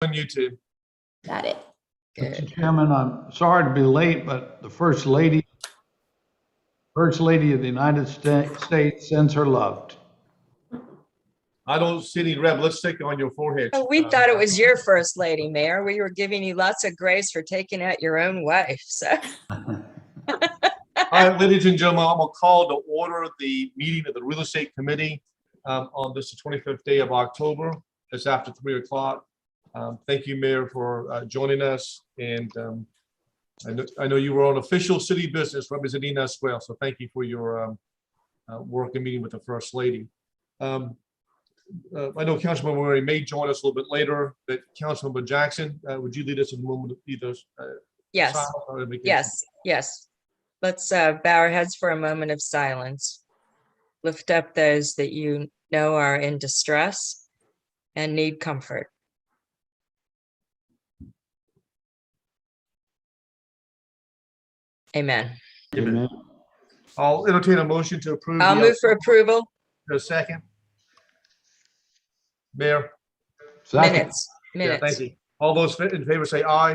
on YouTube. Got it. Mr. Good. Chairman, I'm sorry to be late, but the First Lady of the United States sends her love. I don't see any red lipstick on your forehead. Oh, we thought it was your first lady, Mayor. We were giving you lots of grace for taking out your own wife. So All right, ladies and gentlemen, I'm gonna call to order the meeting of the Real Estate Committee on this the 25th day of October. It's after 3 o'clock. Thank you, Mayor, for joining us. And I know you were on official city business representing us well, so thank you for your work and meeting with the First Lady. I know Councilmember Murray may join us a little bit later, but Councilmember Jackson, would you lead us in a moment of either? yes, silence or invocation? yes. Let's bow our heads for a moment of silence. Lift up those that you know are in distress and need comfort. Amen. Amen. I'll entertain a motion to approve. I'll move for approval. A second. Mayor? Second. Yeah, thank you. All those in favor say aye.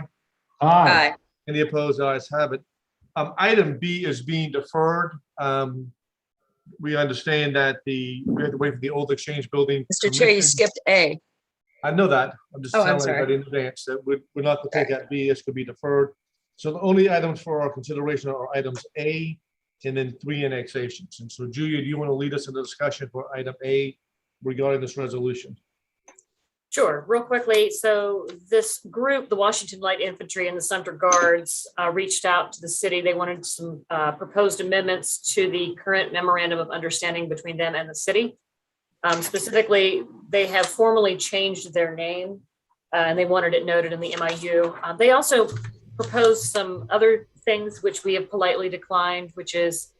Aye. Aye. Any opposed? Ayes have it. Item B is being deferred. We understand that we have to wait for the old exchange building. Mr. Chair, you commission. skipped A. I know that. I'm just Oh, I'm telling sorry. everybody in advance that we're not going to take that B. It's going to be deferred. So the only items for our consideration are items A and then 3 annexations. And so Julia, do you want to lead us in the discussion for item A regarding this resolution? Sure, real quickly. So this group, the Washington Light Infantry and the Sumter Guards, reached out to the city. They wanted some proposed amendments to the current memorandum of understanding between them and the city. Specifically, they have formally changed their name and they wanted it noted in the MIU. They also proposed some other things which we have politely declined, which is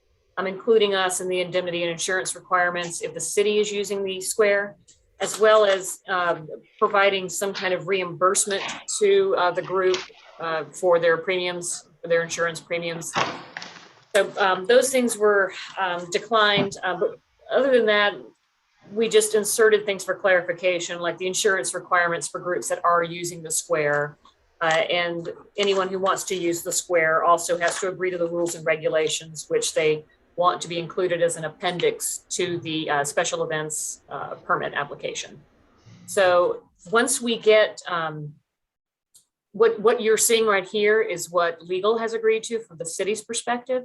including us in the indemnity and insurance requirements if the city is using the square, as well as providing some kind of reimbursement to the group for their premiums, for their insurance premiums. So those things were declined. But other than that, we just inserted things for clarification, like the insurance requirements for groups that are using the square. And anyone who wants to use the square also has to agree to the rules and regulations, which they want to be included as an appendix to the special events permit application. So once we get what you're seeing right here is what legal has agreed to from the city's perspective.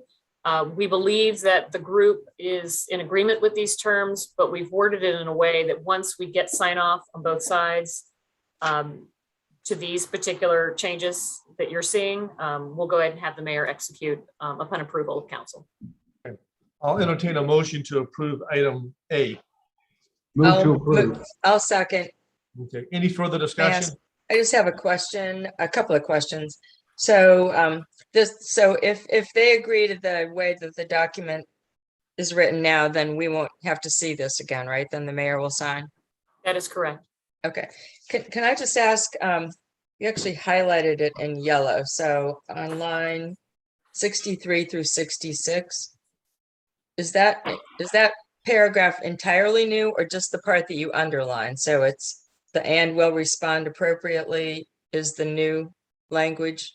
We believe that the group is in agreement with these terms, but we've worded it in a way that once we get sign off on both sides to these particular changes that you're seeing, we'll go ahead and have the mayor execute upon approval of council. I'll entertain a motion to approve item A. Move to approve. I'll second. Okay, any further discussion? I just have a question, a couple of questions. So if they agree to the way that the document is written now, then we won't have to see this again, right? Then the mayor will sign. That is correct. Okay. Can I just ask, you actually highlighted it in yellow. So on line 63 through 66, is that paragraph entirely new or just the part that you underlined? So it's the "and will respond appropriately" is the new language?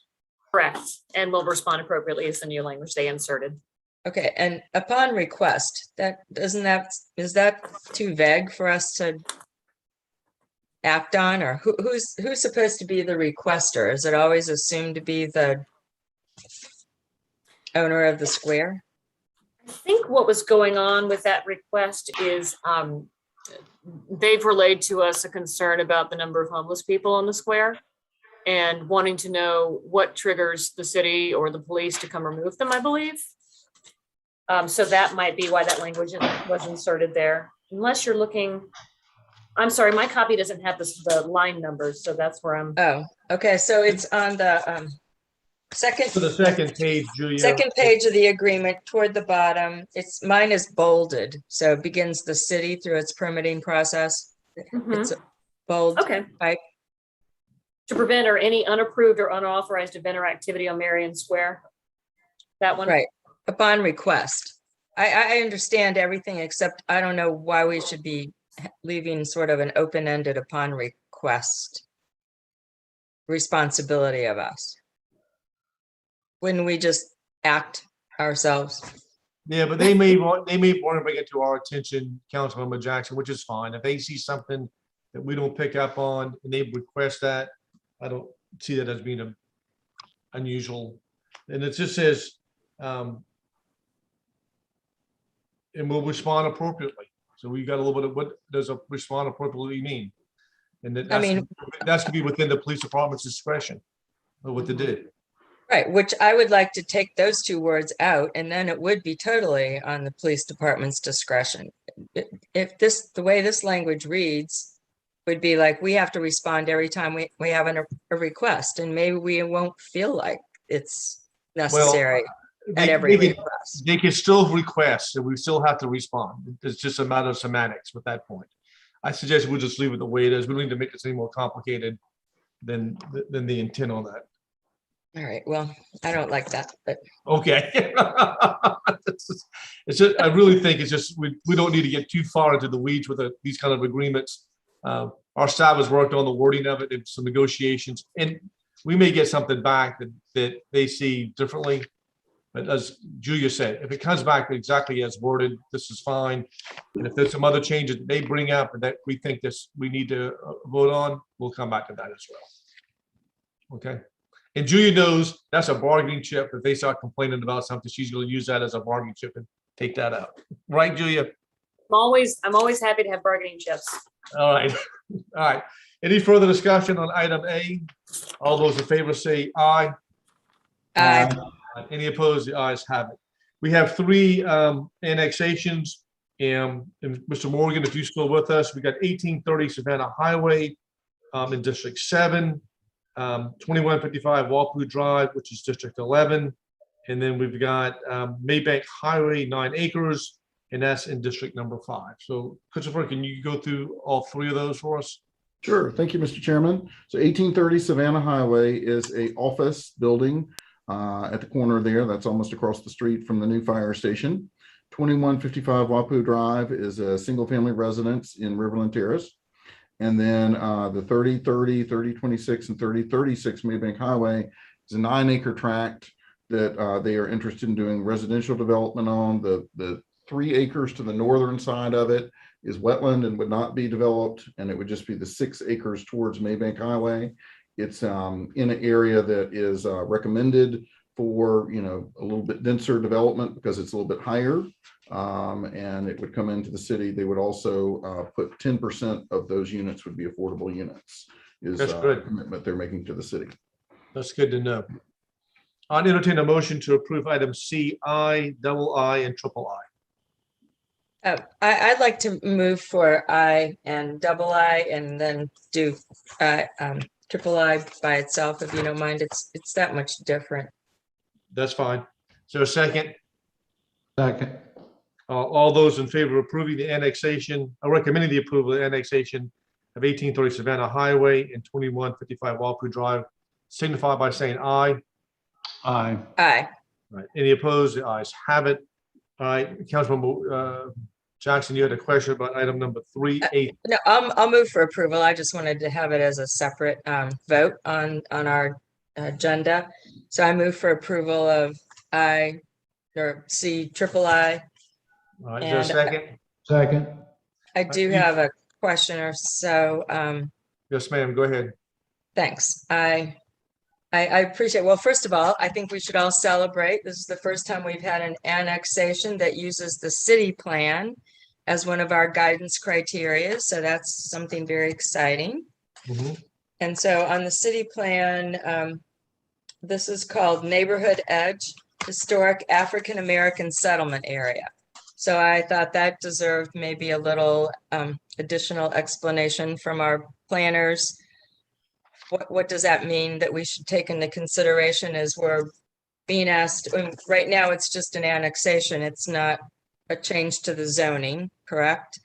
Correct. And will respond appropriately is the new language they inserted. Okay, and upon request, is that too vague for us to act on, or who's supposed to be the requester? Is it always assumed to be the owner of the square? I think what was going on with that request is they've relayed to us a concern about the number of homeless people on the square and wanting to know what triggers the city or the police to come remove them, I believe. So that might be why that language was inserted there. Unless you're looking, I'm sorry, my copy doesn't have the line numbers, so that's where I'm. Oh, okay, so it's on the second. For the second page, Julia. Second page of the agreement toward the bottom. Mine is bolded, so it begins the city through its permitting process. It's bold. Okay. Right. To prevent or any unapproved or unauthorized event or activity on Marion Square. That one? Right. Upon request. I understand everything except I don't know why we should be leaving sort of an open-ended upon request. responsibility of us? Wouldn't we just act ourselves? Yeah, but they may want to bring it to our attention, Councilmember Jackson, which is fine. If they see something that we don't pick up on and they request that, I don't see that as being unusual. And it just says, and we'll respond appropriately. So we got a little bit of what does a respond appropriately mean? And I mean, that's gonna be within the police department's discretion of what to do. right, which I would like to take those two words out, and then it would be totally on the police department's discretion. If the way this language reads would be like, we have to respond every time we have a request, and maybe we won't feel like it's necessary at every request. They can still request, and we still have to respond. It's just a matter of semantics with that point. I suggest we'll just leave it the way it is. We don't need to make this any more complicated than the intent on that. All right, well, I don't like that, but Okay. It's just, I really think it's just, we don't need to get too far into the weeds with these kind of agreements. Our staff has worked on the wording of it and some negotiations, and we may get something back that they see differently. But as Julia said, if it comes back exactly as worded, this is fine. And if there's some other changes that they bring up and that we think we need to vote on, we'll come back to that as well. Okay. And Julia knows that's a bargaining chip. If they start complaining about something, she's going to use that as a bargaining chip and take that out. Right, Julia? I'm always happy to have bargaining chips. All right. All right. Any further discussion on item A? All those in favor say aye. I Any opposed? The ayes have it. We have 3 annexations. And Mr. Morgan, if you're still with us, we got 1830 Savannah Highway in District 7. 2155 Walpoo Drive, which is District 11. And then we've got Maybank Highway, 9 acres, and that's in District number 5. So Christopher, can you go through all 3 of those for us? Sure. Thank you, Mr. Chairman. So 1830 Savannah Highway is a office building at the corner there. That's almost across the street from the new fire station. 2155 Walpoo Drive is a single family residence in Riverland Terrace. And then the 3030, 3026, and 3036 Maybank Highway is a 9-acre tract that they are interested in doing residential development on. The 3 acres to the northern side of it is wetland and would not be developed, and it would just be the 6 acres towards Maybank Highway. It's in an area that is recommended for, a little bit denser development because it's a little bit higher. And it would come into the city. They would also put 10% of those units would be affordable units. That's good. The commitment they're making to the city. That's good to know. I'd entertain a motion to approve item C, I, double I, and triple I. I'd like to move for I and double I, and then do triple I by itself, if you don't mind. It's that much different. That's fine. So a second. Second. All those in favor of approving the annexation, recommending the approval of the annexation of 1830 Savannah Highway and 2155 Walpoo Drive, signify by saying aye. Aye. Aye. All right. Any opposed? The ayes have it. All right, Councilmember Jackson, you had a question about item number 3A. No, I'll move for approval. I just wanted to have it as a separate vote on our agenda. So I move for approval of I, or C, triple I. All right, is there a second? Second. I do have a question or so. Yes, ma'am, go ahead. Thanks. I appreciate, well, first of all, I think we should all celebrate. This is the first time we've had an annexation that uses the city plan as one of our guidance criteria. So that's something very exciting. Mm-hmm. And so on the city plan, this is called Neighborhood Edge Historic African American Settlement Area. So I thought that deserved maybe a little additional explanation from our planners. What does that mean that we should take into consideration as we're being asked? Right now, it's just an annexation. It's not a change to the zoning, correct?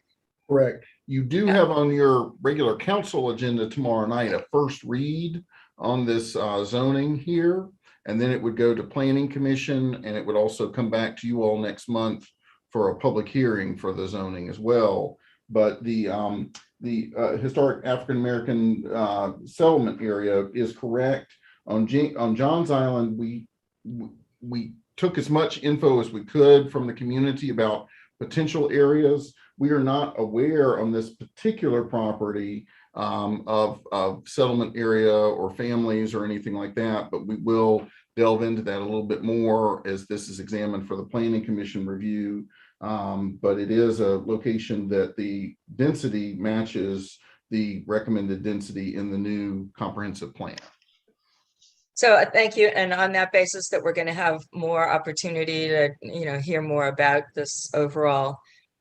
Correct. You do have on your regular council agenda tomorrow night a first read on this zoning here, and then it would go to Planning Commission, and it would also come back to you all next month for a public hearing for the zoning as well. But the the historic African-American settlement area is correct. On Johns Island, we took as much info as we could from the community about potential areas. We are not aware on this particular property of settlement area or families or anything like that, but we will delve into that a little bit more as this is examined for the Planning Commission review. But it is a location that the density matches the recommended density in the new comprehensive plan. So thank you. And on that basis that we're going to have more opportunity to, hear more about this overall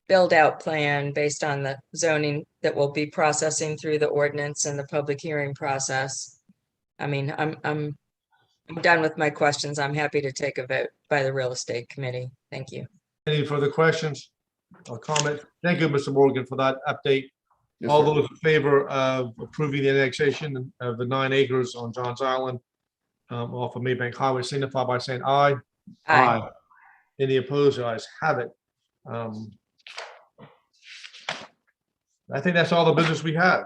build out plan based on the zoning that we'll be processing through the ordinance and the public hearing process. I mean, I'm done with my questions. I'm happy to take a vote by the real estate committee. Thank you. Any further questions or comments? Thank you, Mr. Morgan, for that update. Yes, All sir. those in favor of approving the annexation of the 9 acres on Johns Island off of Maybank Highway signify by saying aye. Aye. Any opposed? Ayes have it. I think that's all the business we have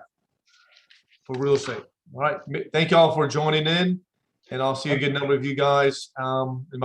for real estate. All right. Thank you all for joining in, and I'll see a good number of you guys in